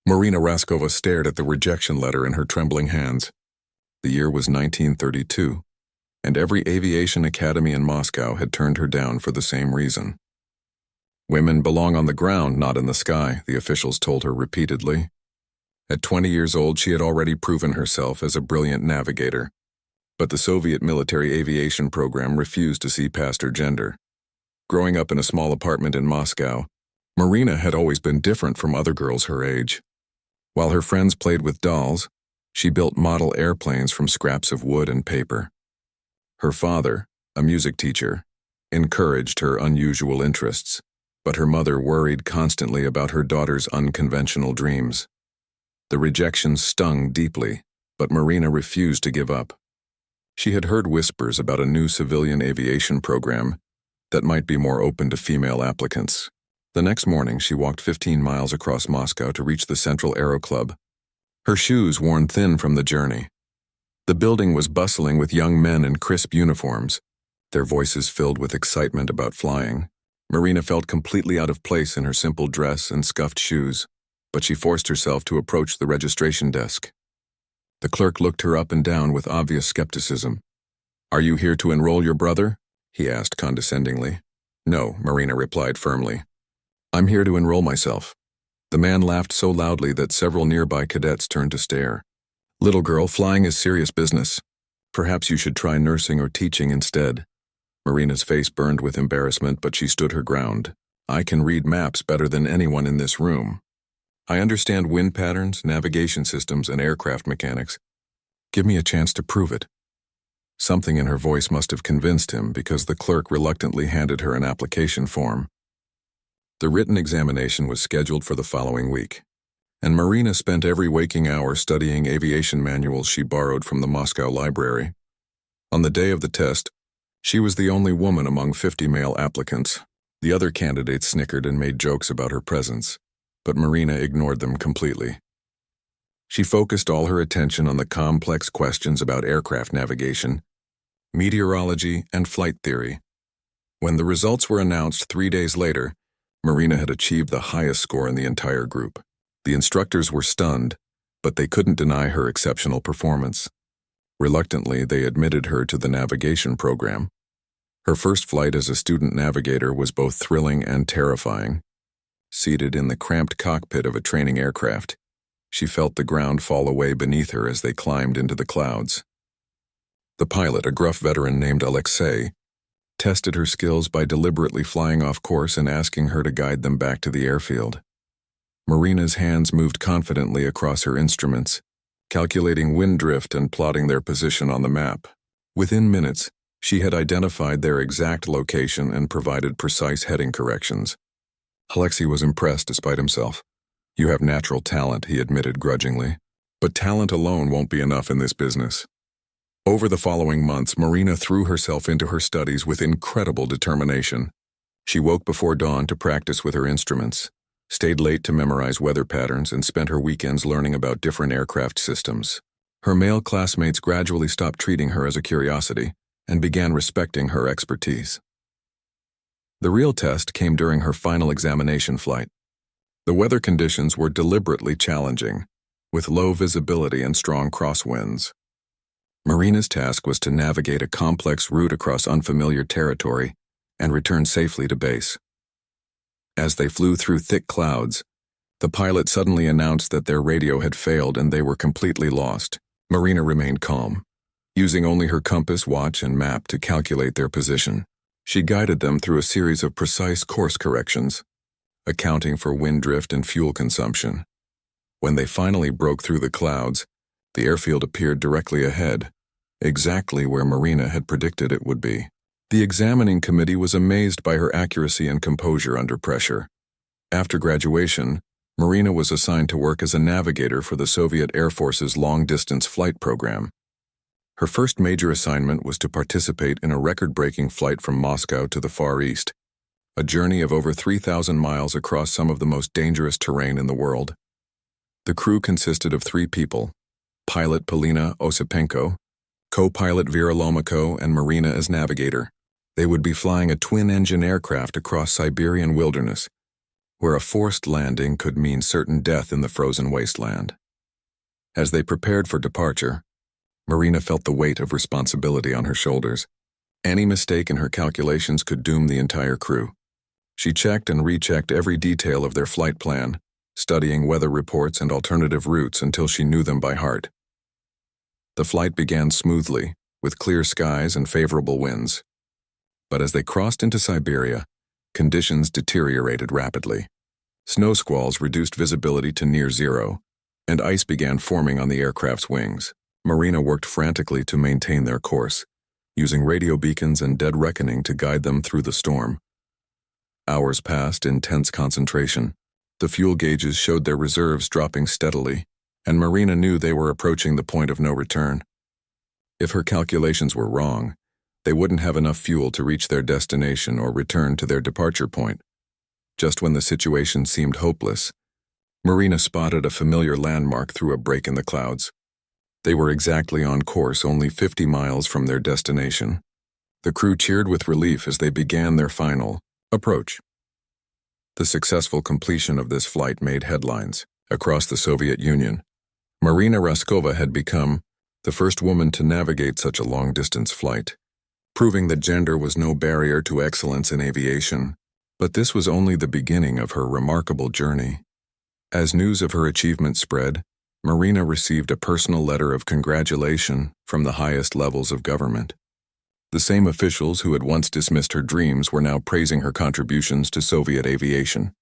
Marina Raskova stared at the rejection letter in her trembling hands. The year was 1932, and every aviation academy in Moscow had turned her down for the same reason. Women belong on the ground, not in the sky, the officials told her repeatedly. At 20 years old, she had already proven herself as a brilliant navigator, but the Soviet military aviation program refused to see past her gender. Growing up in a small apartment in Moscow, Marina had always been different from other girls her age. While her friends played with dolls, she built model airplanes from scraps of wood and paper. Her father, a music teacher, encouraged her unusual interests, but her mother worried constantly about her daughter's unconventional dreams. The rejection stung deeply, but Marina refused to give up. She had heard whispers about a new civilian aviation program that might be more open to female applicants. The next morning, she walked 15 miles across Moscow to reach the Central Aero Club, her shoes worn thin from the journey. The building was bustling with young men in crisp uniforms, their voices filled with excitement about flying. Marina felt completely out of place in her simple dress and scuffed shoes, but she forced herself to approach the registration desk. The clerk looked her up and down with obvious skepticism. "Are you here to enroll your brother?" he asked condescendingly. "No," Marina replied firmly. "I'm here to enroll myself." The man laughed so loudly that several nearby cadets turned to stare. "Little girl, flying is serious business. Perhaps you should try nursing or teaching instead." Marina's face burned with embarrassment, but she stood her ground. "I can read maps better than anyone in this room. I understand wind patterns, navigation systems, and aircraft mechanics. Give me a chance to prove it." Something in her voice must have convinced him, because the clerk reluctantly handed her an application form. The written examination was scheduled for the following week, and Marina spent every waking hour studying aviation manuals she borrowed from the Moscow library. On the day of the test, she was the only woman among 50 male applicants. The other candidates snickered and made jokes about her presence, but Marina ignored them completely. She focused all her attention on the complex questions about aircraft navigation, meteorology, and flight theory. When the results were announced 3 days later, Marina had achieved the highest score in the entire group. The instructors were stunned, but they couldn't deny her exceptional performance. Reluctantly, they admitted her to the navigation program. Her first flight as a student navigator was both thrilling and terrifying. Seated in the cramped cockpit of a training aircraft, she felt the ground fall away beneath her as they climbed into the clouds. The pilot, a gruff veteran named Alexei, tested her skills by deliberately flying off course and asking her to guide them back to the airfield. Marina's hands moved confidently across her instruments, calculating wind drift and plotting their position on the map. Within minutes, she had identified their exact location and provided precise heading corrections. Alexei was impressed despite himself. "You have natural talent," he admitted grudgingly. "But talent alone won't be enough in this business." Over the following months, Marina threw herself into her studies with incredible determination. She woke before dawn to practice with her instruments, stayed late to memorize weather patterns, and spent her weekends learning about different aircraft systems. Her male classmates gradually stopped treating her as a curiosity and began respecting her expertise. The real test came during her final examination flight. The weather conditions were deliberately challenging, with low visibility and strong crosswinds. Marina's task was to navigate a complex route across unfamiliar territory and return safely to base. As they flew through thick clouds, the pilot suddenly announced that their radio had failed and they were completely lost. Marina remained calm, using only her compass, watch, and map to calculate their position. She guided them through a series of precise course corrections, accounting for wind drift and fuel consumption. When they finally broke through the clouds, the airfield appeared directly ahead, exactly where Marina had predicted it would be. The examining committee was amazed by her accuracy and composure under pressure. After graduation, Marina was assigned to work as a navigator for the Soviet Air Force's long-distance flight program. Her first major assignment was to participate in a record-breaking flight from Moscow to the Far East, a journey of over 3,000 miles across some of the most dangerous terrain in the world. The crew consisted of 3 people: pilot Polina Osipenko, co-pilot Vera Lomako, and Marina as navigator. They would be flying a twin-engine aircraft across Siberian wilderness, where a forced landing could mean certain death in the frozen wasteland. As they prepared for departure, Marina felt the weight of responsibility on her shoulders. Any mistake in her calculations could doom the entire crew. She checked and rechecked every detail of their flight plan, studying weather reports and alternative routes until she knew them by heart. The flight began smoothly, with clear skies and favorable winds. But as they crossed into Siberia, conditions deteriorated rapidly. Snow squalls reduced visibility to near zero, and ice began forming on the aircraft's wings. Marina worked frantically to maintain their course, using radio beacons and dead reckoning to guide them through the storm. Hours passed in tense concentration. The fuel gauges showed their reserves dropping steadily, and Marina knew they were approaching the point of no return. If her calculations were wrong, they wouldn't have enough fuel to reach their destination or return to their departure point. Just when the situation seemed hopeless, Marina spotted a familiar landmark through a break in the clouds. They were exactly on course, only 50 miles from their destination. The crew cheered with relief as they began their final approach. The successful completion of this flight made headlines across the Soviet Union. Marina Raskova had become the first woman to navigate such a long-distance flight, proving that gender was no barrier to excellence in aviation. But this was only the beginning of her remarkable journey. As news of her achievement spread, Marina received a personal letter of congratulation from the highest levels of government. The same officials who had once dismissed her dreams were now praising her contributions to Soviet aviation.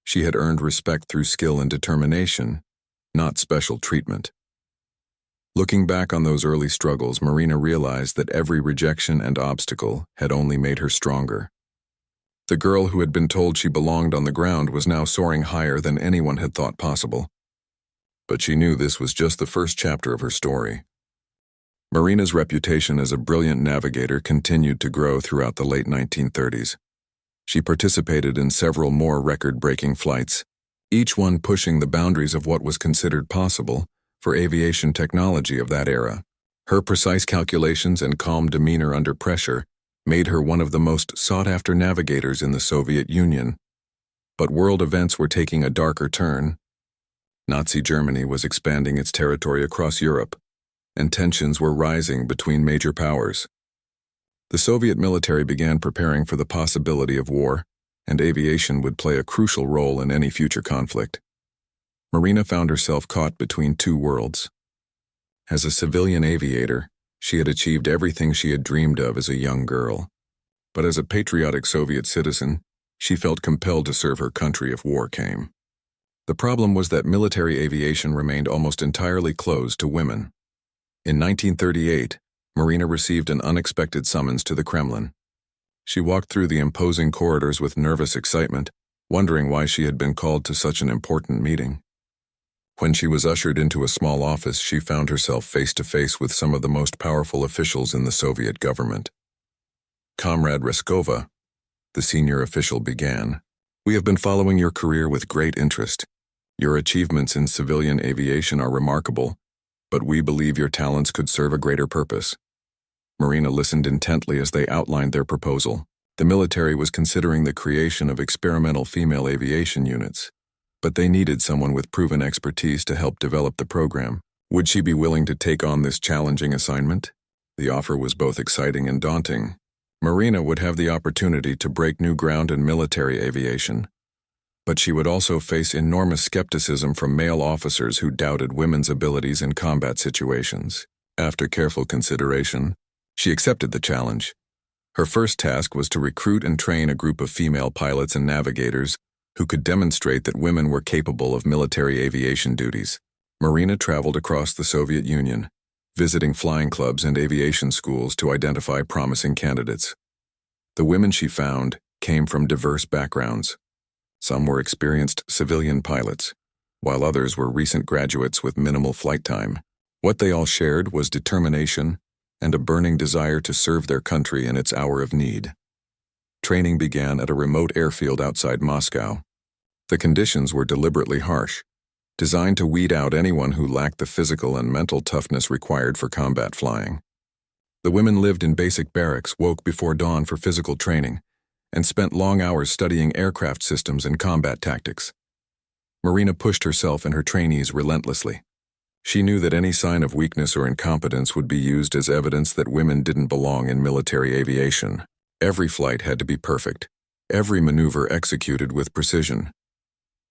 She had earned respect through skill and determination, not special treatment. Looking back on those early struggles, Marina realized that every rejection and obstacle had only made her stronger. The girl who had been told she belonged on the ground was now soaring higher than anyone had thought possible. But she knew this was just the first chapter of her story. Marina's reputation as a brilliant navigator continued to grow throughout the late 1930s. She participated in several more record-breaking flights, each one pushing the boundaries of what was considered possible for aviation technology of that era. Her precise calculations and calm demeanor under pressure made her one of the most sought-after navigators in the Soviet Union. But world events were taking a darker turn. Nazi Germany was expanding its territory across Europe, and tensions were rising between major powers. The Soviet military began preparing for the possibility of war, and aviation would play a crucial role in any future conflict. Marina found herself caught between two worlds. As a civilian aviator, she had achieved everything she had dreamed of as a young girl. But as a patriotic Soviet citizen, she felt compelled to serve her country if war came. The problem was that military aviation remained almost entirely closed to women. In 1938, Marina received an unexpected summons to the Kremlin. She walked through the imposing corridors with nervous excitement, wondering why she had been called to such an important meeting. When she was ushered into a small office, she found herself face to face with some of the most powerful officials in the Soviet government. "Comrade Raskova," the senior official began, "we have been following your career with great interest. Your achievements in civilian aviation are remarkable, but we believe your talents could serve a greater purpose." Marina listened intently as they outlined their proposal. The military was considering the creation of experimental female aviation units, but they needed someone with proven expertise to help develop the program. Would she be willing to take on this challenging assignment? The offer was both exciting and daunting. Marina would have the opportunity to break new ground in military aviation, but she would also face enormous skepticism from male officers who doubted women's abilities in combat situations. After careful consideration, she accepted the challenge. Her first task was to recruit and train a group of female pilots and navigators who could demonstrate that women were capable of military aviation duties. Marina traveled across the Soviet Union, visiting flying clubs and aviation schools to identify promising candidates. The women she found came from diverse backgrounds. Some were experienced civilian pilots, while others were recent graduates with minimal flight time. What they all shared was determination and a burning desire to serve their country in its hour of need. Training began at a remote airfield outside Moscow. The conditions were deliberately harsh, designed to weed out anyone who lacked the physical and mental toughness required for combat flying. The women lived in basic barracks, woke before dawn for physical training, and spent long hours studying aircraft systems and combat tactics. Marina pushed herself and her trainees relentlessly. She knew that any sign of weakness or incompetence would be used as evidence that women didn't belong in military aviation. Every flight had to be perfect, every maneuver executed with precision.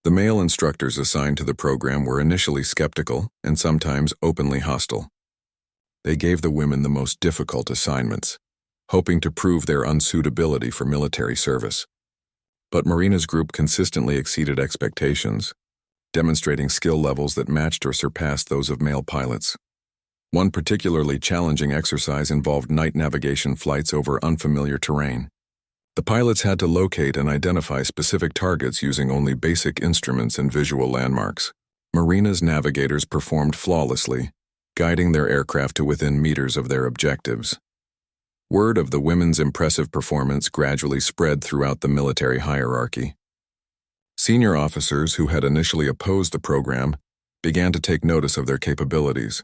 The male instructors assigned to the program were initially skeptical and sometimes openly hostile. They gave the women the most difficult assignments, hoping to prove their unsuitability for military service. But Marina's group consistently exceeded expectations, demonstrating skill levels that matched or surpassed those of male pilots. One particularly challenging exercise involved night navigation flights over unfamiliar terrain. The pilots had to locate and identify specific targets using only basic instruments and visual landmarks. Marina's navigators performed flawlessly, guiding their aircraft to within meters of their objectives. Word of the women's impressive performance gradually spread throughout the military hierarchy. Senior officers who had initially opposed the program began to take notice of their capabilities.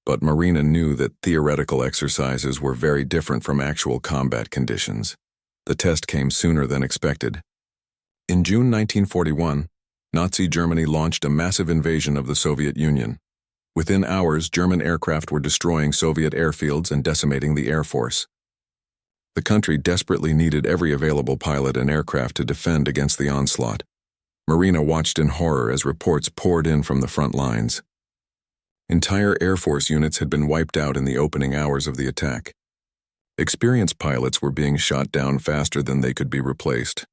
But Marina knew that theoretical exercises were very different from actual combat conditions. The test came sooner than expected. In June 1941, Nazi Germany launched a massive invasion of the Soviet Union. Within hours, German aircraft were destroying Soviet airfields and decimating the Air Force. The country desperately needed every available pilot and aircraft to defend against the onslaught. Marina watched in horror as reports poured in from the front lines. Entire Air Force units had been wiped out in the opening hours of the attack. Experienced pilots were being shot down faster than they could be replaced.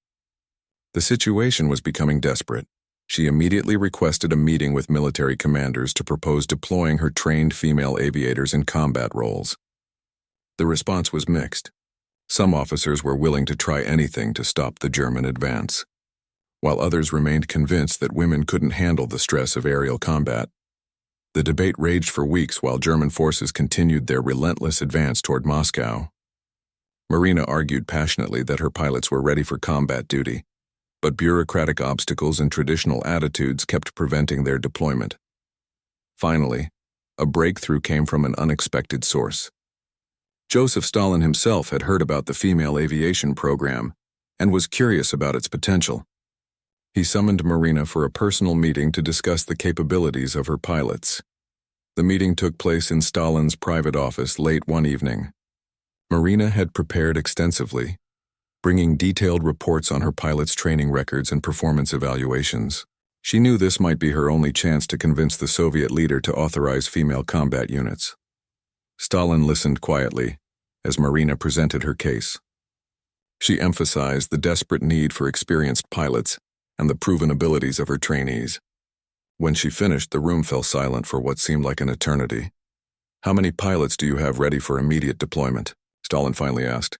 The situation was becoming desperate. She immediately requested a meeting with military commanders to propose deploying her trained female aviators in combat roles. The response was mixed. Some officers were willing to try anything to stop the German advance, while others remained convinced that women couldn't handle the stress of aerial combat. The debate raged for weeks while German forces continued their relentless advance toward Moscow. Marina argued passionately that her pilots were ready for combat duty, but bureaucratic obstacles and traditional attitudes kept preventing their deployment. Finally, a breakthrough came from an unexpected source. Joseph Stalin himself had heard about the female aviation program and was curious about its potential. He summoned Marina for a personal meeting to discuss the capabilities of her pilots. The meeting took place in Stalin's private office late one evening. Marina had prepared extensively, bringing detailed reports on her pilots' training records and performance evaluations. She knew this might be her only chance to convince the Soviet leader to authorize female combat units. Stalin listened quietly as Marina presented her case. She emphasized the desperate need for experienced pilots and the proven abilities of her trainees. When she finished, the room fell silent for what seemed like an eternity. "How many pilots do you have ready for immediate deployment?" Stalin finally asked.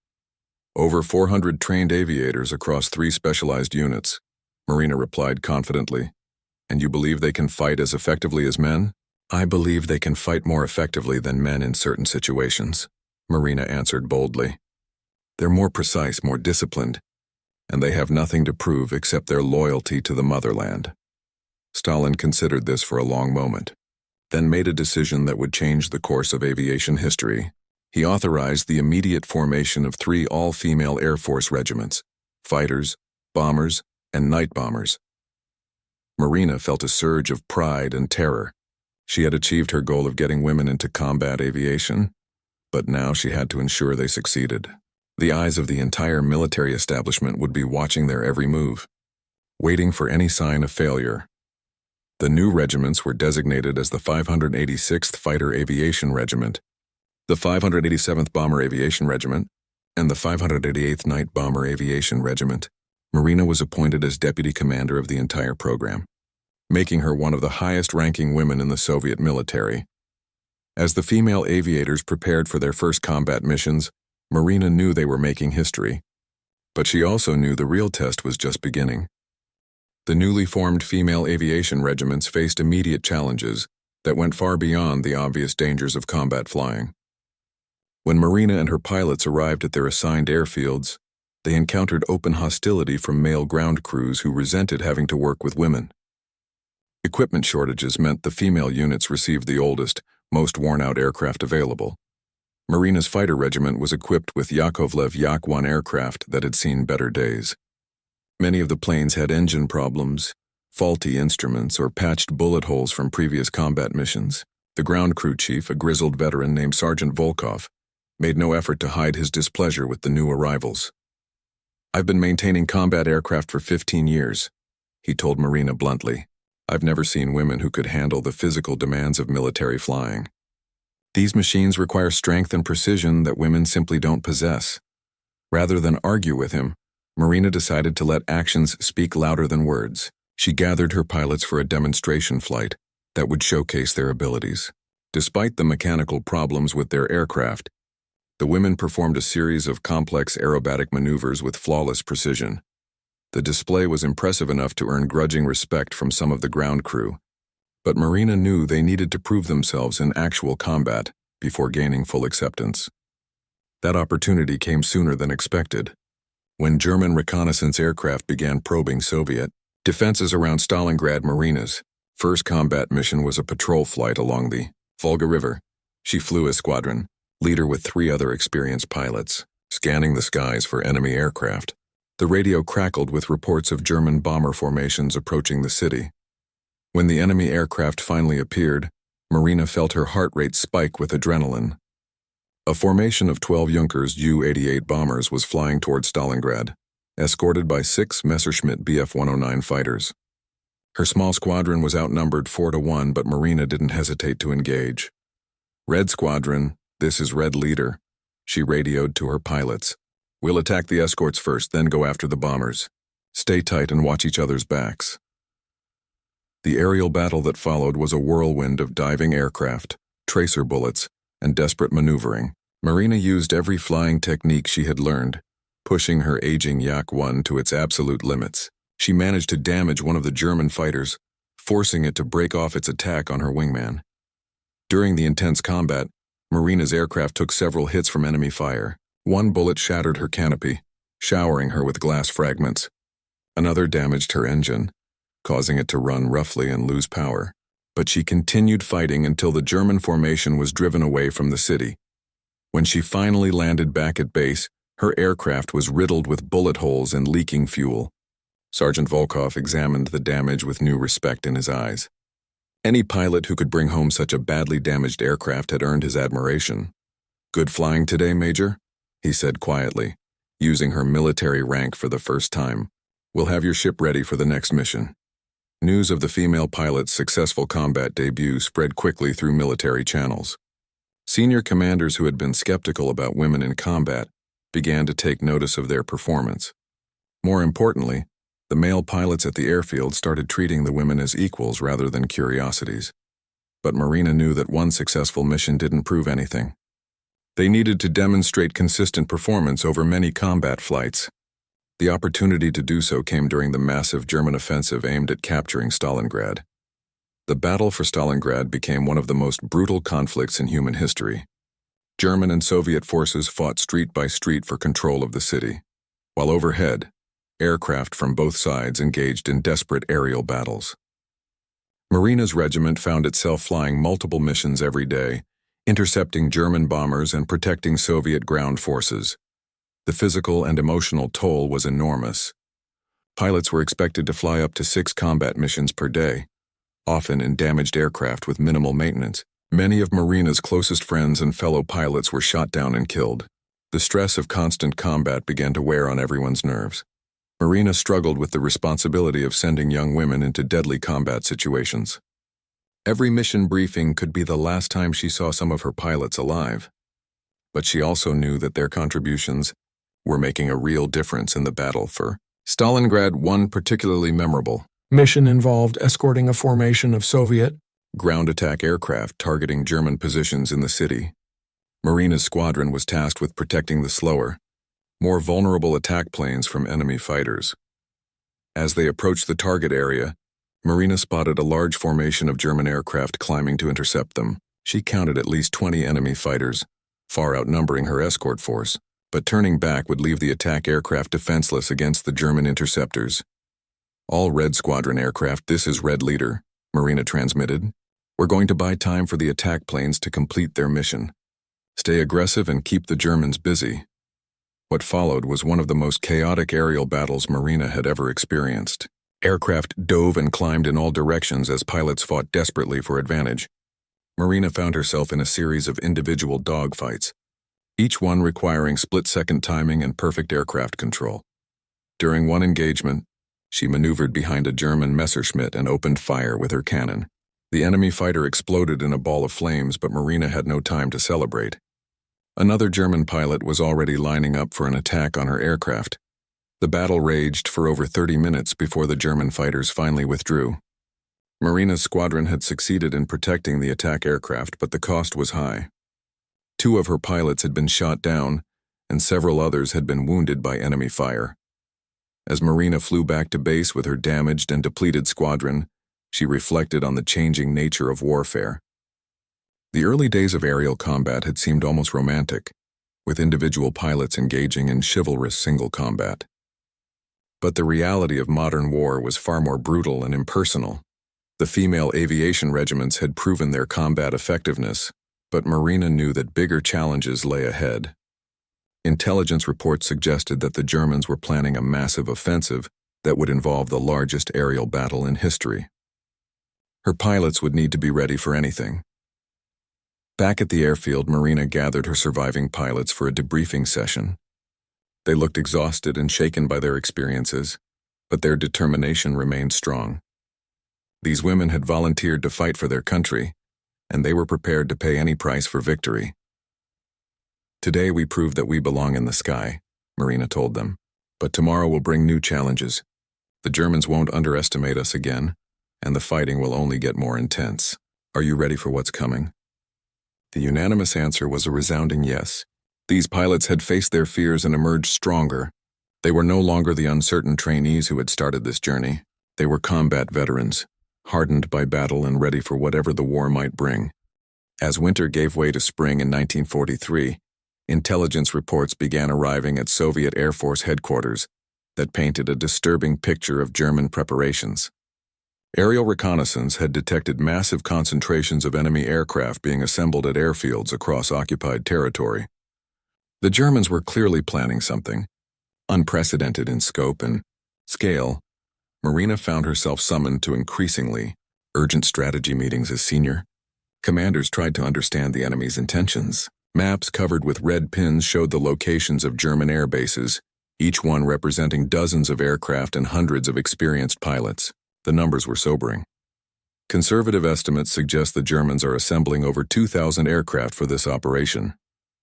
"Over 400 trained aviators across 3 specialized units," Marina replied confidently. "And you believe they can fight as effectively as men?" "I believe they can fight more effectively than men in certain situations," Marina answered boldly. "They're more precise, more disciplined, and they have nothing to prove except their loyalty to the motherland." Stalin considered this for a long moment, then made a decision that would change the course of aviation history. He authorized the immediate formation of 3 all-female Air Force regiments: fighters, bombers, and night bombers. Marina felt a surge of pride and terror. She had achieved her goal of getting women into combat aviation, but now she had to ensure they succeeded. The eyes of the entire military establishment would be watching their every move, waiting for any sign of failure. The new regiments were designated as the 586th Fighter Aviation Regiment, the 587th Bomber Aviation Regiment, and the 588th Night Bomber Aviation Regiment. Marina was appointed as deputy commander of the entire program, making her one of the highest-ranking women in the Soviet military. As the female aviators prepared for their first combat missions, Marina knew they were making history. But she also knew the real test was just beginning. The newly formed female aviation regiments faced immediate challenges that went far beyond the obvious dangers of combat flying. When Marina and her pilots arrived at their assigned airfields, they encountered open hostility from male ground crews who resented having to work with women. Equipment shortages meant the female units received the oldest, most worn-out aircraft available. Marina's fighter regiment was equipped with Yakovlev Yak-1 aircraft that had seen better days. Many of the planes had engine problems, faulty instruments, or patched bullet holes from previous combat missions. The ground crew chief, a grizzled veteran named Sergeant Volkov, made no effort to hide his displeasure with the new arrivals. "I've been maintaining combat aircraft for 15 years, he told Marina bluntly. "I've never seen women who could handle the physical demands of military flying. These machines require strength and precision that women simply don't possess." Rather than argue with him, Marina decided to let actions speak louder than words. She gathered her pilots for a demonstration flight that would showcase their abilities. Despite the mechanical problems with their aircraft, the women performed a series of complex aerobatic maneuvers with flawless precision. The display was impressive enough to earn grudging respect from some of the ground crew, but Marina knew they needed to prove themselves in actual combat before gaining full acceptance. That opportunity came sooner than expected. When German reconnaissance aircraft began probing Soviet defenses around Stalingrad, Marina's first combat mission was a patrol flight along the Volga River. She flew as squadron leader with 3 other experienced pilots, scanning the skies for enemy aircraft. The radio crackled with reports of German bomber formations approaching the city. When the enemy aircraft finally appeared, Marina felt her heart rate spike with adrenaline. A formation of 12 Junkers Ju-88 bombers was flying toward Stalingrad, escorted by 6 Messerschmitt Bf-109 fighters. Her small squadron was outnumbered 4-1, but Marina didn't hesitate to engage. "Red Squadron, this is Red Leader," she radioed to her pilots. "We'll attack the escorts first, then go after the bombers. Stay tight and watch each other's backs." The aerial battle that followed was a whirlwind of diving aircraft, tracer bullets, and desperate maneuvering. Marina used every flying technique she had learned, pushing her aging Yak-1 to its absolute limits. She managed to damage one of the German fighters, forcing it to break off its attack on her wingman. During the intense combat, Marina's aircraft took several hits from enemy fire. One bullet shattered her canopy, showering her with glass fragments. Another damaged her engine, causing it to run roughly and lose power. But she continued fighting until the German formation was driven away from the city. When she finally landed back at base, her aircraft was riddled with bullet holes and leaking fuel. Sergeant Volkov examined the damage with new respect in his eyes. Any pilot who could bring home such a badly damaged aircraft had earned his admiration. "Good flying today, Major?" he said quietly, using her military rank for the first time. "We'll have your ship ready for the next mission." News of the female pilot's successful combat debut spread quickly through military channels. Senior commanders who had been skeptical about women in combat began to take notice of their performance. More importantly, the male pilots at the airfield started treating the women as equals rather than curiosities. But Marina knew that one successful mission didn't prove anything. They needed to demonstrate consistent performance over many combat flights. The opportunity to do so came during the massive German offensive aimed at capturing Stalingrad. The battle for Stalingrad became one of the most brutal conflicts in human history. German and Soviet forces fought street by street for control of the city, while overhead, aircraft from both sides engaged in desperate aerial battles. Marina's regiment found itself flying multiple missions every day, intercepting German bombers and protecting Soviet ground forces. The physical and emotional toll was enormous. Pilots were expected to fly up to 6 combat missions per day, often in damaged aircraft with minimal maintenance. Many of Marina's closest friends and fellow pilots were shot down and killed. The stress of constant combat began to wear on everyone's nerves. Marina struggled with the responsibility of sending young women into deadly combat situations. Every mission briefing could be the last time she saw some of her pilots alive. But she also knew that their contributions were making a real difference in the battle for Stalingrad. One particularly memorable mission involved escorting a formation of Soviet ground attack aircraft targeting German positions in the city. Marina's squadron was tasked with protecting the slower, more vulnerable attack planes from enemy fighters. As they approached the target area, Marina spotted a large formation of German aircraft climbing to intercept them. She counted at least 20 enemy fighters, far outnumbering her escort force, but turning back would leave the attack aircraft defenseless against the German interceptors. "All Red Squadron aircraft, this is Red Leader," Marina transmitted. "We're going to buy time for the attack planes to complete their mission. Stay aggressive and keep the Germans busy. What followed was one of the most chaotic aerial battles Marina had ever experienced. Aircraft dove and climbed in all directions as pilots fought desperately for advantage. Marina found herself in a series of individual dogfights, each one requiring split-second timing and perfect aircraft control. During one engagement, she maneuvered behind a German Messerschmitt and opened fire with her cannon. The enemy fighter exploded in a ball of flames, but Marina had no time to celebrate. Another German pilot was already lining up for an attack on her aircraft. The battle raged for over 30 minutes before the German fighters finally withdrew. Marina's squadron had succeeded in protecting the attack aircraft, but the cost was high. 2 of her pilots had been shot down, and several others had been wounded by enemy fire. As Marina flew back to base with her damaged and depleted squadron, she reflected on the changing nature of warfare. The early days of aerial combat had seemed almost romantic, with individual pilots engaging in chivalrous single combat. But the reality of modern war was far more brutal and impersonal. The female aviation regiments had proven their combat effectiveness, but Marina knew that bigger challenges lay ahead. Intelligence reports suggested that the Germans were planning a massive offensive that would involve the largest aerial battle in history. Her pilots would need to be ready for anything. Back at the airfield, Marina gathered her surviving pilots for a debriefing session. They looked exhausted and shaken by their experiences, but their determination remained strong. These women had volunteered to fight for their country, and they were prepared to pay any price for victory. "Today we proved that we belong in the sky," Marina told them. "But tomorrow will bring new challenges. The Germans won't underestimate us again, and the fighting will only get more intense. Are you ready for what's coming?" The unanimous answer was a resounding yes. These pilots had faced their fears and emerged stronger. They were no longer the uncertain trainees who had started this journey. They were combat veterans, hardened by battle and ready for whatever the war might bring. As winter gave way to spring in 1943, intelligence reports began arriving at Soviet Air Force headquarters that painted a disturbing picture of German preparations. Aerial reconnaissance had detected massive concentrations of enemy aircraft being assembled at airfields across occupied territory. The Germans were clearly planning something, unprecedented in scope and scale. Marina found herself summoned to increasingly urgent strategy meetings as senior. Commanders tried to understand the enemy's intentions. Maps covered with red pins showed the locations of German air bases, each one representing dozens of aircraft and hundreds of experienced pilots. The numbers were sobering. Conservative estimates suggest the Germans are assembling over 2,000 aircraft for this operation,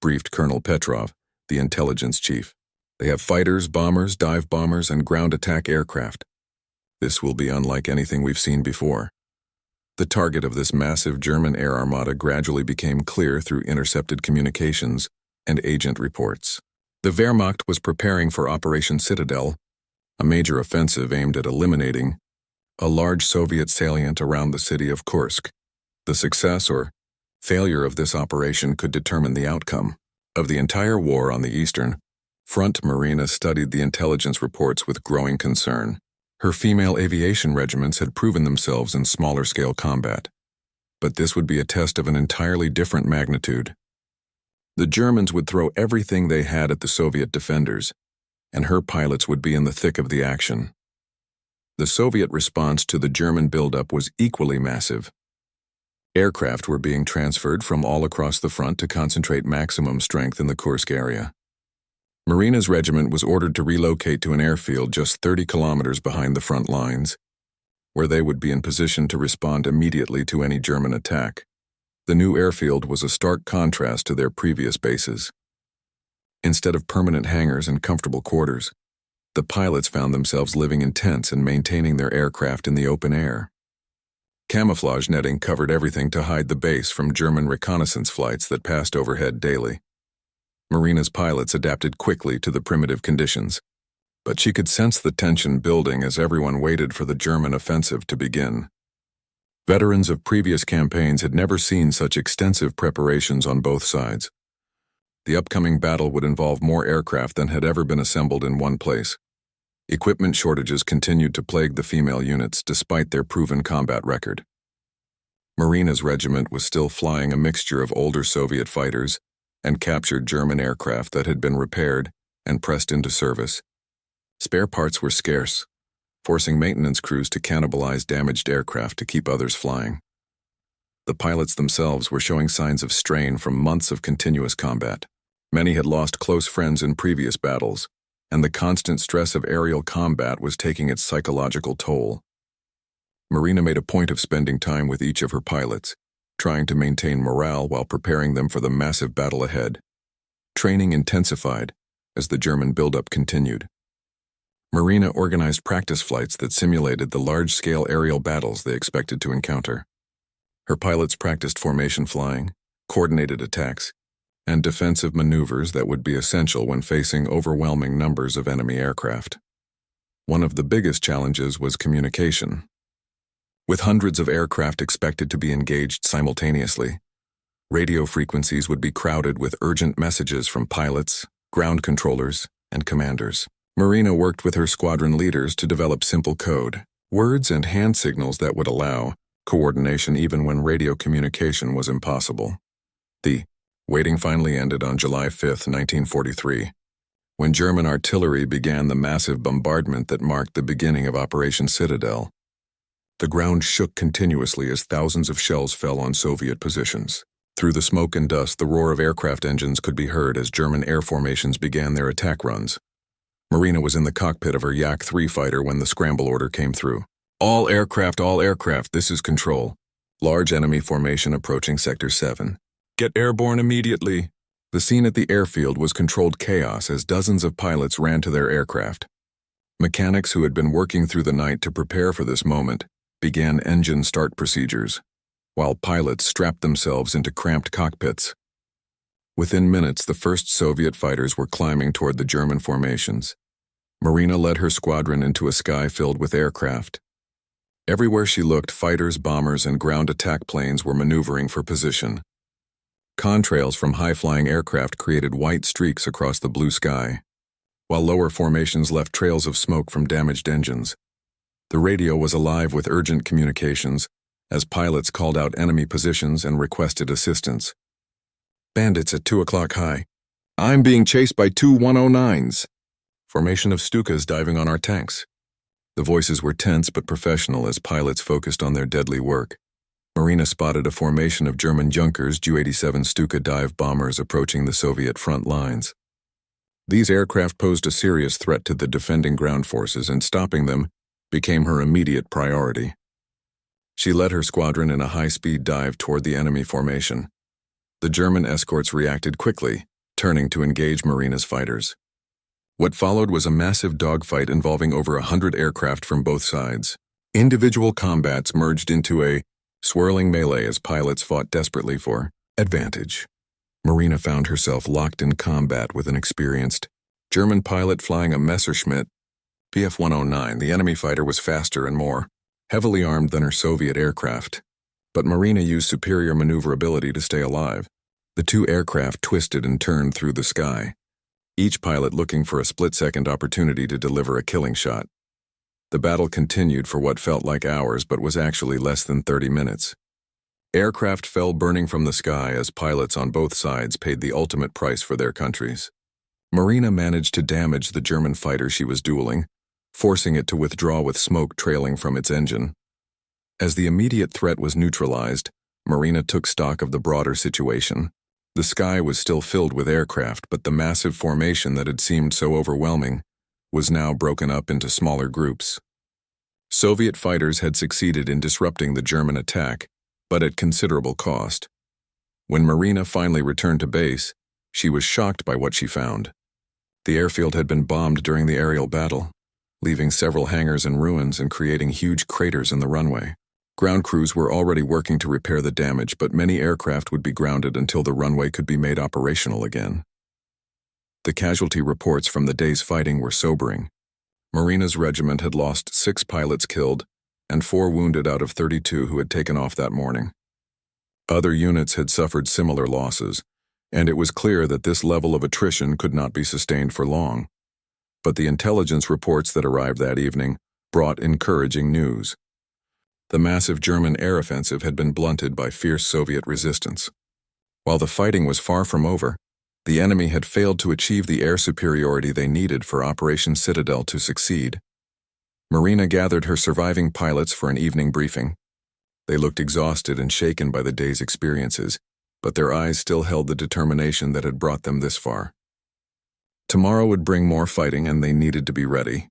briefed Colonel Petrov, the intelligence chief. They have fighters, bombers, dive bombers, and ground attack aircraft. This will be unlike anything we've seen before. The target of this massive German air armada gradually became clear through intercepted communications and agent reports. The Wehrmacht was preparing for Operation Citadel, a major offensive aimed at eliminating a large Soviet salient around the city of Kursk. The success or failure of this operation could determine the outcome of the entire war on the Eastern Front. Marina studied the intelligence reports with growing concern. Her female aviation regiments had proven themselves in smaller-scale combat, but this would be a test of an entirely different magnitude. The Germans would throw everything they had at the Soviet defenders, and her pilots would be in the thick of the action. The Soviet response to the German buildup was equally massive. Aircraft were being transferred from all across the front to concentrate maximum strength in the Kursk area. Marina's regiment was ordered to relocate to an airfield just 30 kilometers behind the front lines, where they would be in position to respond immediately to any German attack. The new airfield was a stark contrast to their previous bases. Instead of permanent hangars and comfortable quarters, the pilots found themselves living in tents and maintaining their aircraft in the open air. Camouflage netting covered everything to hide the base from German reconnaissance flights that passed overhead daily. Marina's pilots adapted quickly to the primitive conditions, but she could sense the tension building as everyone waited for the German offensive to begin. Veterans of previous campaigns had never seen such extensive preparations on both sides. The upcoming battle would involve more aircraft than had ever been assembled in one place. Equipment shortages continued to plague the female units despite their proven combat record. Marina's regiment was still flying a mixture of older Soviet fighters and captured German aircraft that had been repaired and pressed into service. Spare parts were scarce, forcing maintenance crews to cannibalize damaged aircraft to keep others flying. The pilots themselves were showing signs of strain from months of continuous combat. Many had lost close friends in previous battles, and the constant stress of aerial combat was taking its psychological toll. Marina made a point of spending time with each of her pilots, trying to maintain morale while preparing them for the massive battle ahead. Training intensified as the German buildup continued. Marina organized practice flights that simulated the large-scale aerial battles they expected to encounter. Her pilots practiced formation flying, coordinated attacks, and defensive maneuvers that would be essential when facing overwhelming numbers of enemy aircraft. One of the biggest challenges was communication. With hundreds of aircraft expected to be engaged simultaneously, radio frequencies would be crowded with urgent messages from pilots, ground controllers, and commanders. Marina worked with her squadron leaders to develop simple code, words and hand signals that would allow coordination even when radio communication was impossible. The waiting finally ended on July 5, 1943, when German artillery began the massive bombardment that marked the beginning of Operation Citadel. The ground shook continuously as thousands of shells fell on Soviet positions. Through the smoke and dust, the roar of aircraft engines could be heard as German air formations began their attack runs. Marina was in the cockpit of her Yak-3 fighter when the scramble order came through. All aircraft, this is control. Large enemy formation approaching Sector 7. Get airborne immediately. The scene at the airfield was controlled chaos as dozens of pilots ran to their aircraft. Mechanics who had been working through the night to prepare for this moment began engine start procedures, while pilots strapped themselves into cramped cockpits. Within minutes, the first Soviet fighters were climbing toward the German formations. Marina led her squadron into a sky filled with aircraft. Everywhere she looked, fighters, bombers, and ground attack planes were maneuvering for position. Contrails from high-flying aircraft created white streaks across the blue sky, while lower formations left trails of smoke from damaged engines. The radio was alive with urgent communications as pilots called out enemy positions and requested assistance. Bandits at 2 o'clock high. I'm being chased by two 109s. Formation of Stukas diving on our tanks. The voices were tense but professional as pilots focused on their deadly work. Marina spotted a formation of German Junkers Ju-87 Stuka dive bombers approaching the Soviet front lines. These aircraft posed a serious threat to the defending ground forces, and stopping them became her immediate priority. She led her squadron in a high-speed dive toward the enemy formation. The German escorts reacted quickly, turning to engage Marina's fighters. What followed was a massive dogfight involving over 100 aircraft from both sides. Individual combats merged into a swirling melee as pilots fought desperately for advantage. Marina found herself locked in combat with an experienced German pilot flying a Messerschmitt PF-109. The enemy fighter was faster and more heavily armed than her Soviet aircraft, but Marina used superior maneuverability to stay alive. The two aircraft twisted and turned through the sky, each pilot looking for a split-second opportunity to deliver a killing shot. The battle continued for what felt like hours but was actually less than 30 minutes. Aircraft fell burning from the sky as pilots on both sides paid the ultimate price for their countries. Marina managed to damage the German fighter she was dueling, forcing it to withdraw with smoke trailing from its engine. As the immediate threat was neutralized, Marina took stock of the broader situation. The sky was still filled with aircraft, but the massive formation that had seemed so overwhelming was now broken up into smaller groups. Soviet fighters had succeeded in disrupting the German attack, but at considerable cost. When Marina finally returned to base, she was shocked by what she found. The airfield had been bombed during the aerial battle, leaving several hangars in ruins and creating huge craters in the runway. Ground crews were already working to repair the damage, but many aircraft would be grounded until the runway could be made operational again. The casualty reports from the day's fighting were sobering. Marina's regiment had lost 6 pilots killed and 4 wounded out of 32 who had taken off that morning. Other units had suffered similar losses, and it was clear that this level of attrition could not be sustained for long. But the intelligence reports that arrived that evening brought encouraging news. The massive German air offensive had been blunted by fierce Soviet resistance. While the fighting was far from over, The enemy had failed to achieve the air superiority they needed for Operation Citadel to succeed. Marina gathered her surviving pilots for an evening briefing. They looked exhausted and shaken by the day's experiences, but their eyes still held the determination that had brought them this far. Tomorrow would bring more fighting, and they needed to be ready.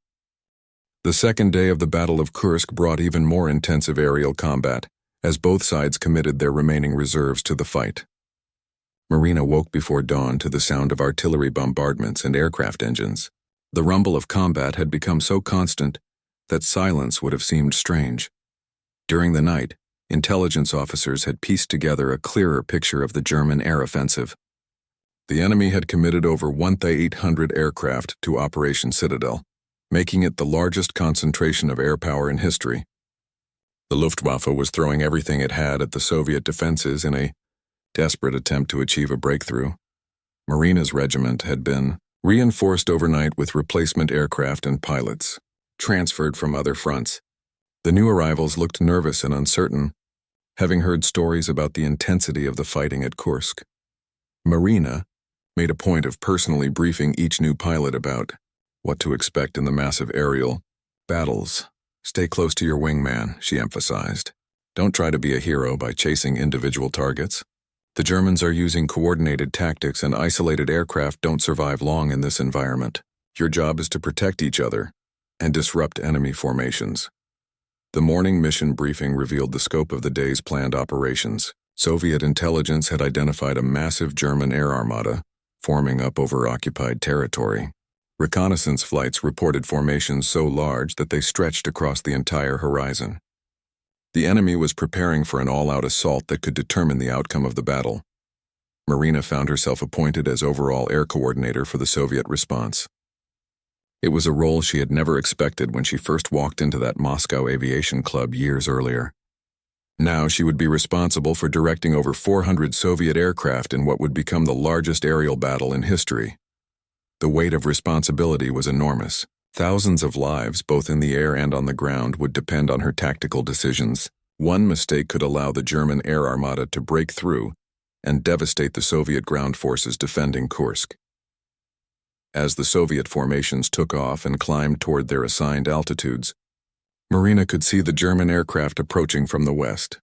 The second day of the Battle of Kursk brought even more intensive aerial combat, as both sides committed their remaining reserves to the fight. Marina woke before dawn to the sound of artillery bombardments and aircraft engines. The rumble of combat had become so constant that silence would have seemed strange. During the night, intelligence officers had pieced together a clearer picture of the German air offensive. The enemy had committed over 1,800 aircraft to Operation Citadel, making it the largest concentration of air power in history. The Luftwaffe was throwing everything it had at the Soviet defenses in a desperate attempt to achieve a breakthrough. Marina's regiment had been reinforced overnight with replacement aircraft and pilots, transferred from other fronts. The new arrivals looked nervous and uncertain, having heard stories about the intensity of the fighting at Kursk. Marina made a point of personally briefing each new pilot about what to expect in the massive aerial battles. "Stay close to your wingman," she emphasized. "Don't try to be a hero by chasing individual targets. The Germans are using coordinated tactics, and isolated aircraft don't survive long in this environment. Your job is to protect each other and disrupt enemy formations." The morning mission briefing revealed the scope of the day's planned operations. Soviet intelligence had identified a massive German air armada forming up over occupied territory. Reconnaissance flights reported formations so large that they stretched across the entire horizon. The enemy was preparing for an all-out assault that could determine the outcome of the battle. Marina found herself appointed as overall air coordinator for the Soviet response. It was a role she had never expected when she first walked into that Moscow aviation club years earlier. Now she would be responsible for directing over 400 Soviet aircraft in what would become the largest aerial battle in history. The weight of responsibility was enormous. Thousands of lives, both in the air and on the ground, would depend on her tactical decisions. One mistake could allow the German air armada to break through and devastate the Soviet ground forces defending Kursk. As the Soviet formations took off and climbed toward their assigned altitudes, Marina could see the German aircraft approaching from the west.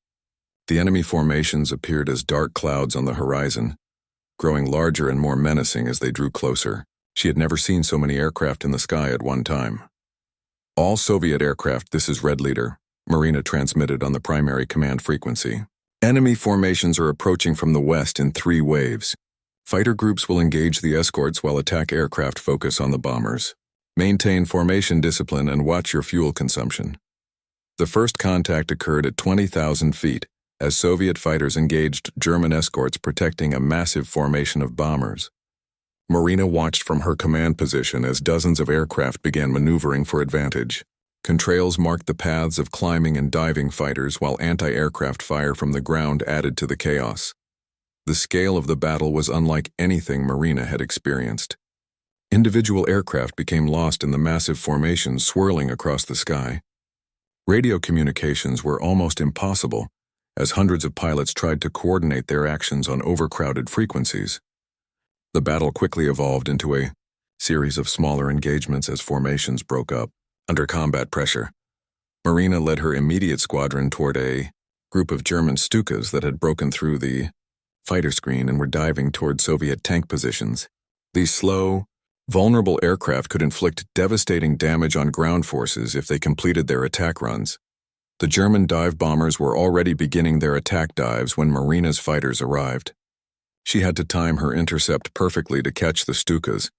The enemy formations appeared as dark clouds on the horizon, growing larger and more menacing as they drew closer. She had never seen so many aircraft in the sky at one time. "All Soviet aircraft, this is Red Leader," Marina transmitted on the primary command frequency. "Enemy formations are approaching from the west in 3 waves. Fighter groups will engage the escorts while attack aircraft focus on the bombers. Maintain formation discipline and watch your fuel consumption." The first contact occurred at 20,000 feet, as Soviet fighters engaged German escorts protecting a massive formation of bombers. Marina watched from her command position as dozens of aircraft began maneuvering for advantage. Contrails marked the paths of climbing and diving fighters, while anti-aircraft fire from the ground added to the chaos. The scale of the battle was unlike anything Marina had experienced. Individual aircraft became lost in the massive formations swirling across the sky. Radio communications were almost impossible, as hundreds of pilots tried to coordinate their actions on overcrowded frequencies. The battle quickly evolved into a series of smaller engagements as formations broke up. Under combat pressure, Marina led her immediate squadron toward a group of German Stukas that had broken through the fighter screen and were diving toward Soviet tank positions. These slow, vulnerable aircraft could inflict devastating damage on ground forces if they completed their attack runs. The German dive bombers were already beginning their attack dives when Marina's fighters arrived. She had to time her intercept perfectly to catch the Stukas,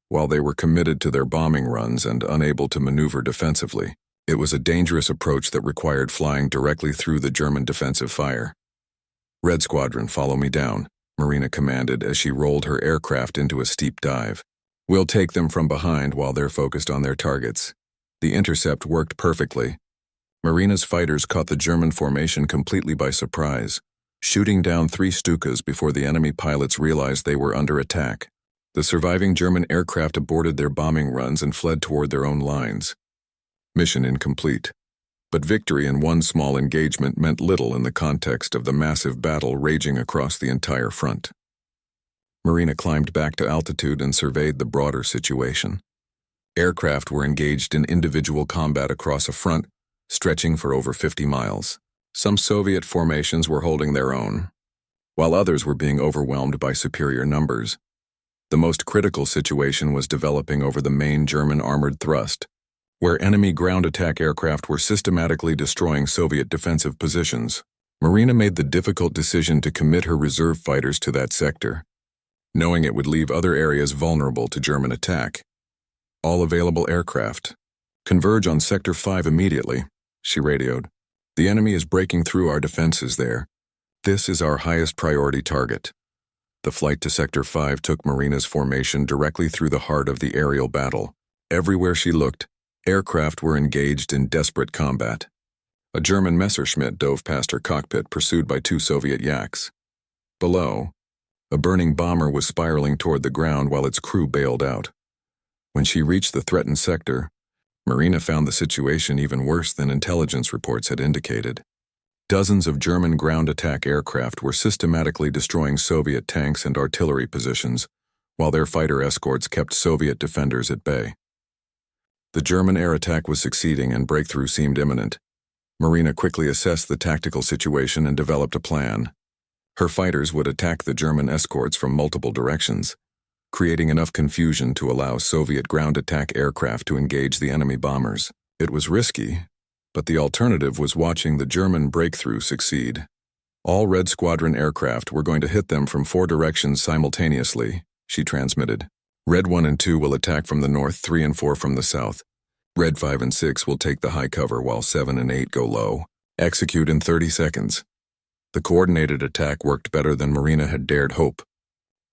while they were committed to their bombing runs and unable to maneuver defensively. It was a dangerous approach that required flying directly through the German defensive fire. "Red Squadron, follow me down," Marina commanded as she rolled her aircraft into a steep dive. "We'll take them from behind while they're focused on their targets." The intercept worked perfectly. Marina's fighters caught the German formation completely by surprise, shooting down 3 Stukas before the enemy pilots realized they were under attack. The surviving German aircraft aborted their bombing runs and fled toward their own lines. Mission incomplete. But victory in one small engagement meant little in the context of the massive battle raging across the entire front. Marina climbed back to altitude and surveyed the broader situation. Aircraft were engaged in individual combat across a front stretching for over 50 miles. Some Soviet formations were holding their own, while others were being overwhelmed by superior numbers. The most critical situation was developing over the main German armored thrust, where enemy ground attack aircraft were systematically destroying Soviet defensive positions. Marina made the difficult decision to commit her reserve fighters to that sector, knowing it would leave other areas vulnerable to German attack. All available aircraft, converge on Sector 5 immediately, she radioed. The enemy is breaking through our defenses there. This is our highest priority target. The flight to Sector 5 took Marina's formation directly through the heart of the aerial battle. Everywhere she looked, aircraft were engaged in desperate combat. A German Messerschmitt dove past her cockpit, pursued by 2 Soviet Yaks. Below, a burning bomber was spiraling toward the ground while its crew bailed out. When she reached the threatened sector, Marina found the situation even worse than intelligence reports had indicated. Dozens of German ground attack aircraft were systematically destroying Soviet tanks and artillery positions, while their fighter escorts kept Soviet defenders at bay. The German air attack was succeeding and breakthrough seemed imminent. Marina quickly assessed the tactical situation and developed a plan. Her fighters would attack the German escorts from multiple directions, creating enough confusion to allow Soviet ground attack aircraft to engage the enemy bombers. It was risky, but the alternative was watching the German breakthrough succeed. All Red Squadron aircraft were going to hit them from 4 directions simultaneously, she transmitted. Red 1 and 2 will attack from the north, 3 and 4 from the south. Red 5 and 6 will take the high cover while 7 and 8 go low. Execute in 30 seconds. The coordinated attack worked better than Marina had dared hope.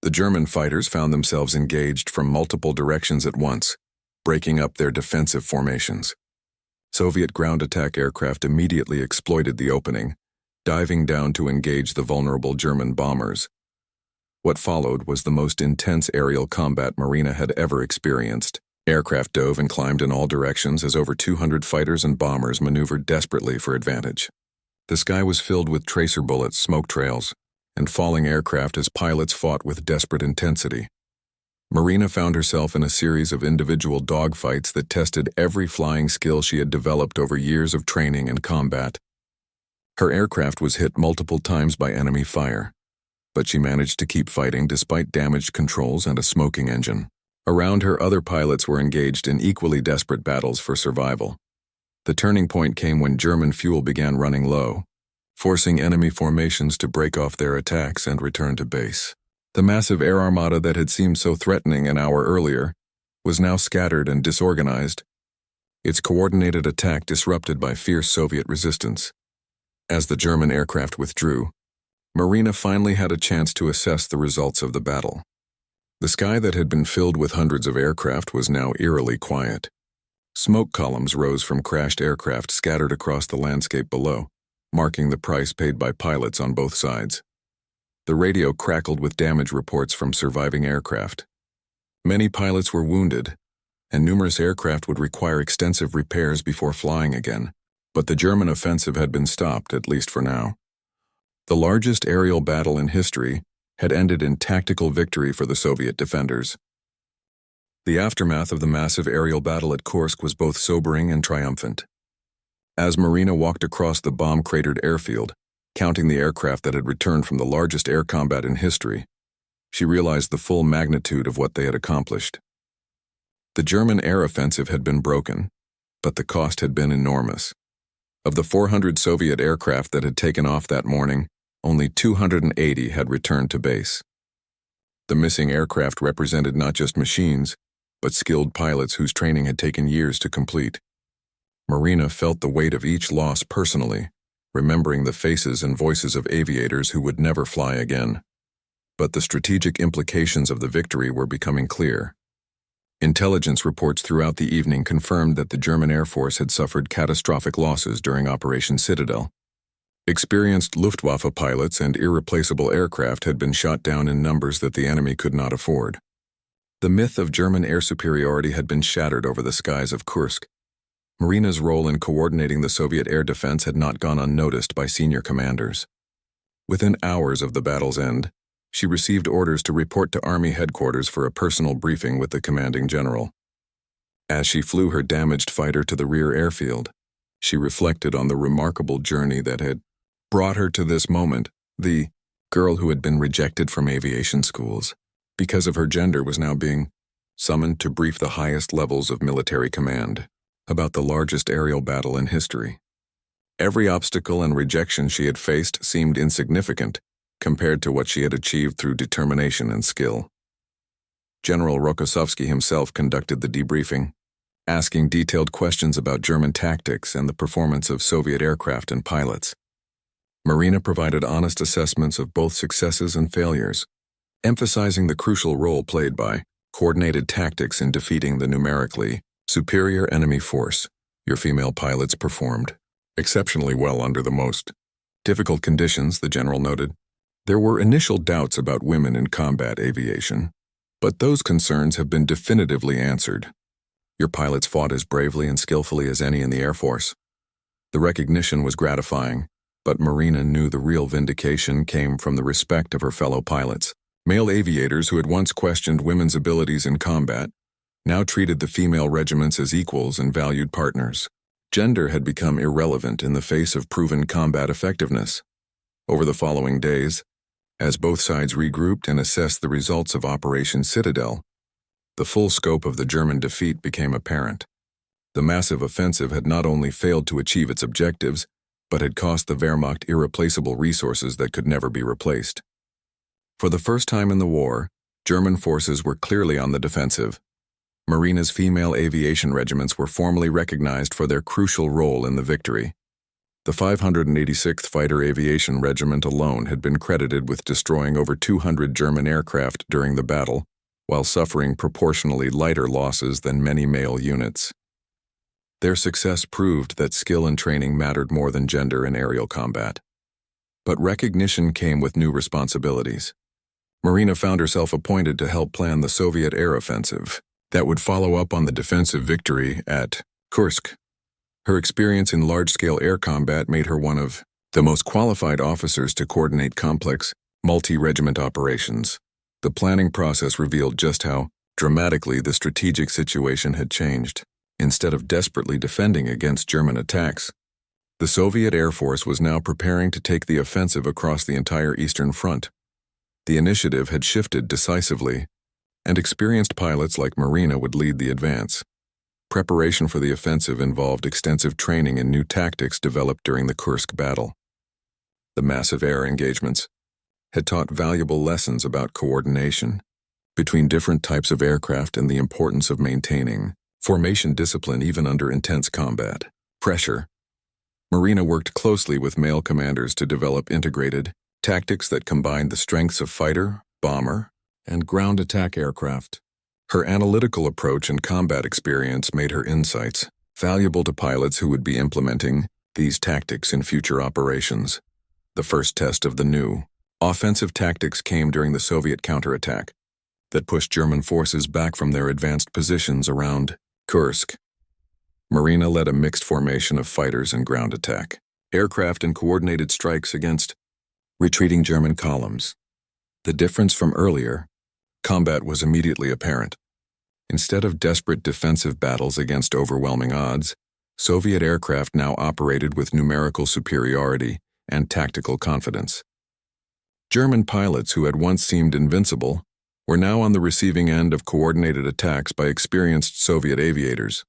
The German fighters found themselves engaged from multiple directions at once, breaking up their defensive formations. Soviet ground attack aircraft immediately exploited the opening, diving down to engage the vulnerable German bombers. What followed was the most intense aerial combat Marina had ever experienced. Aircraft dove and climbed in all directions as over 200 fighters and bombers maneuvered desperately for advantage. The sky was filled with tracer bullets, smoke trails, and falling aircraft as pilots fought with desperate intensity. Marina found herself in a series of individual dogfights that tested every flying skill she had developed over years of training and combat. Her aircraft was hit multiple times by enemy fire, but she managed to keep fighting despite damaged controls and a smoking engine. Around her, other pilots were engaged in equally desperate battles for survival. The turning point came when German fuel began running low, forcing enemy formations to break off their attacks and return to base. The massive air armada that had seemed so threatening an hour earlier was now scattered and disorganized, its coordinated attack disrupted by fierce Soviet resistance. As the German aircraft withdrew, Marina finally had a chance to assess the results of the battle. The sky that had been filled with hundreds of aircraft was now eerily quiet. Smoke columns rose from crashed aircraft scattered across the landscape below, marking the price paid by pilots on both sides. The radio crackled with damage reports from surviving aircraft. Many pilots were wounded, and numerous aircraft would require extensive repairs before flying again, but the German offensive had been stopped, at least for now. The largest aerial battle in history had ended in tactical victory for the Soviet defenders. The aftermath of the massive aerial battle at Kursk was both sobering and triumphant. As Marina walked across the bomb-cratered airfield, counting the aircraft that had returned from the largest air combat in history, she realized the full magnitude of what they had accomplished. The German air offensive had been broken, but the cost had been enormous. Of the 400 Soviet aircraft that had taken off that morning, only 280 had returned to base. The missing aircraft represented not just machines, but skilled pilots whose training had taken years to complete. Marina felt the weight of each loss personally, remembering the faces and voices of aviators who would never fly again. But the strategic implications of the victory were becoming clear. Intelligence reports throughout the evening confirmed that the German Air Force had suffered catastrophic losses during Operation Citadel. Experienced Luftwaffe pilots and irreplaceable aircraft had been shot down in numbers that the enemy could not afford. The myth of German air superiority had been shattered over the skies of Kursk. Marina's role in coordinating the Soviet air defense had not gone unnoticed by senior commanders. Within hours of the battle's end, She received orders to report to Army headquarters for a personal briefing with the commanding general. As she flew her damaged fighter to the rear airfield, she reflected on the remarkable journey that had brought her to this moment. The girl who had been rejected from aviation schools because of her gender was now being summoned to brief the highest levels of military command about the largest aerial battle in history. Every obstacle and rejection she had faced seemed insignificant compared to what she had achieved through determination and skill. General Rokossovsky himself conducted the debriefing, asking detailed questions about German tactics and the performance of Soviet aircraft and pilots. Marina provided honest assessments of both successes and failures, emphasizing the crucial role played by coordinated tactics in defeating the numerically superior enemy force. Your female pilots performed exceptionally well under the most difficult conditions, the general noted. There were initial doubts about women in combat aviation, but those concerns have been definitively answered. Your pilots fought as bravely and skillfully as any in the Air Force. The recognition was gratifying, but Marina knew the real vindication came from the respect of her fellow pilots. Male aviators who had once questioned women's abilities in combat now treated the female regiments as equals and valued partners. Gender had become irrelevant in the face of proven combat effectiveness. Over the following days, as both sides regrouped and assessed the results of Operation Citadel, the full scope of the German defeat became apparent. The massive offensive had not only failed to achieve its objectives, but had cost the Wehrmacht irreplaceable resources that could never be replaced. For the first time in the war, German forces were clearly on the defensive. Marina's female aviation regiments were formally recognized for their crucial role in the victory. The 586th Fighter Aviation Regiment alone had been credited with destroying over 200 German aircraft during the battle, while suffering proportionally lighter losses than many male units. Their success proved that skill and training mattered more than gender in aerial combat. But recognition came with new responsibilities. Marina found herself appointed to help plan the Soviet air offensive that would follow up on the defensive victory at Kursk. Her experience in large-scale air combat made her one of the most qualified officers to coordinate complex, multi-regiment operations. The planning process revealed just how dramatically the strategic situation had changed. Instead of desperately defending against German attacks, the Soviet Air Force was now preparing to take the offensive across the entire Eastern Front. The initiative had shifted decisively, and experienced pilots like Marina would lead the advance. Preparation for the offensive involved extensive training in new tactics developed during the Kursk battle. The massive air engagements had taught valuable lessons about coordination between different types of aircraft and the importance of maintaining formation discipline even under intense combat pressure. Marina worked closely with male commanders to develop integrated tactics that combined the strengths of fighter, bomber, and ground attack aircraft. Her analytical approach and combat experience made her insights valuable to pilots who would be implementing these tactics in future operations. The first test of the new offensive tactics came during the Soviet counterattack that pushed German forces back from their advanced positions around Kursk. Marina led a mixed formation of fighters and ground attack aircraft and coordinated strikes against retreating German columns. The difference from earlier combat was immediately apparent. Instead of desperate defensive battles against overwhelming odds, Soviet aircraft now operated with numerical superiority and tactical confidence. German pilots who had once seemed invincible were now on the receiving end of coordinated attacks by experienced Soviet aviators.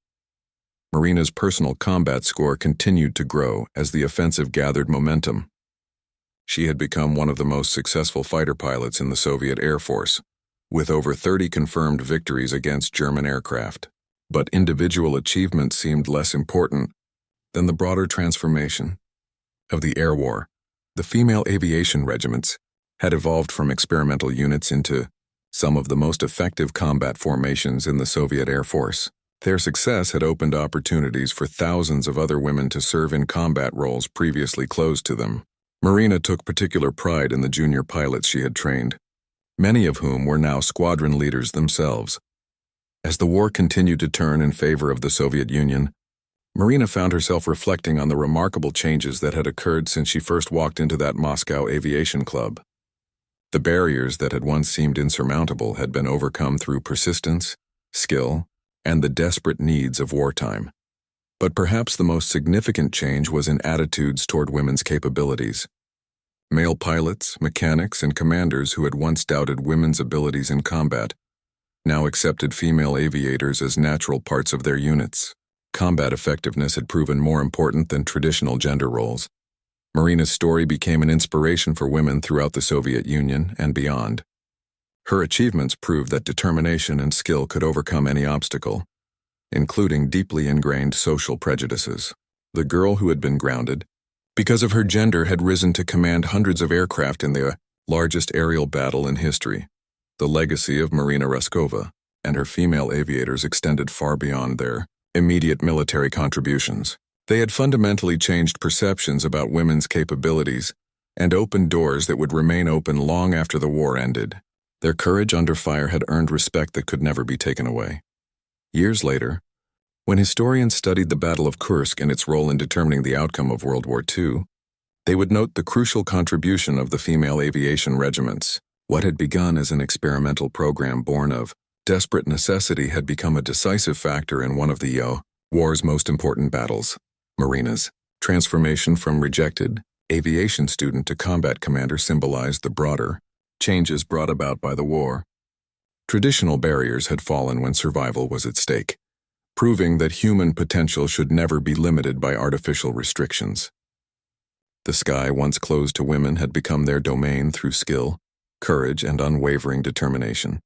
Marina's personal combat score continued to grow as the offensive gathered momentum. She had become one of the most successful fighter pilots in the Soviet Air Force, with over 30 confirmed victories against German aircraft. But individual achievement seemed less important than the broader transformation of the air war. The female aviation regiments had evolved from experimental units into some of the most effective combat formations in the Soviet Air Force. Their success had opened opportunities for thousands of other women to serve in combat roles previously closed to them. Marina took particular pride in the junior pilots she had trained, many of whom were now squadron leaders themselves. As the war continued to turn in favor of the Soviet Union, Marina found herself reflecting on the remarkable changes that had occurred since she first walked into that Moscow aviation club. The barriers that had once seemed insurmountable had been overcome through persistence, skill, and the desperate needs of wartime. But perhaps the most significant change was in attitudes toward women's capabilities. Male pilots, mechanics, and commanders who had once doubted women's abilities in combat now accepted female aviators as natural parts of their units. Combat effectiveness had proven more important than traditional gender roles. Marina's story became an inspiration for women throughout the Soviet Union and beyond. Her achievements proved that determination and skill could overcome any obstacle, including deeply ingrained social prejudices. The girl who had been grounded, because of her gender, had risen to command hundreds of aircraft in the largest aerial battle in history. The legacy of Marina Raskova and her female aviators extended far beyond their immediate military contributions. They had fundamentally changed perceptions about women's capabilities and opened doors that would remain open long after the war ended. Their courage under fire had earned respect that could never be taken away. Years later, when historians studied the Battle of Kursk and its role in determining the outcome of World War II, they would note the crucial contribution of the female aviation regiments. What had begun as an experimental program born of desperate necessity had become a decisive factor in one of the war's most important battles. Marina's transformation from rejected aviation student to combat commander symbolized the broader changes brought about by the war. Traditional barriers had fallen when survival was at stake, proving that human potential should never be limited by artificial restrictions. The sky once closed to women had become their domain through skill, courage, and unwavering determination.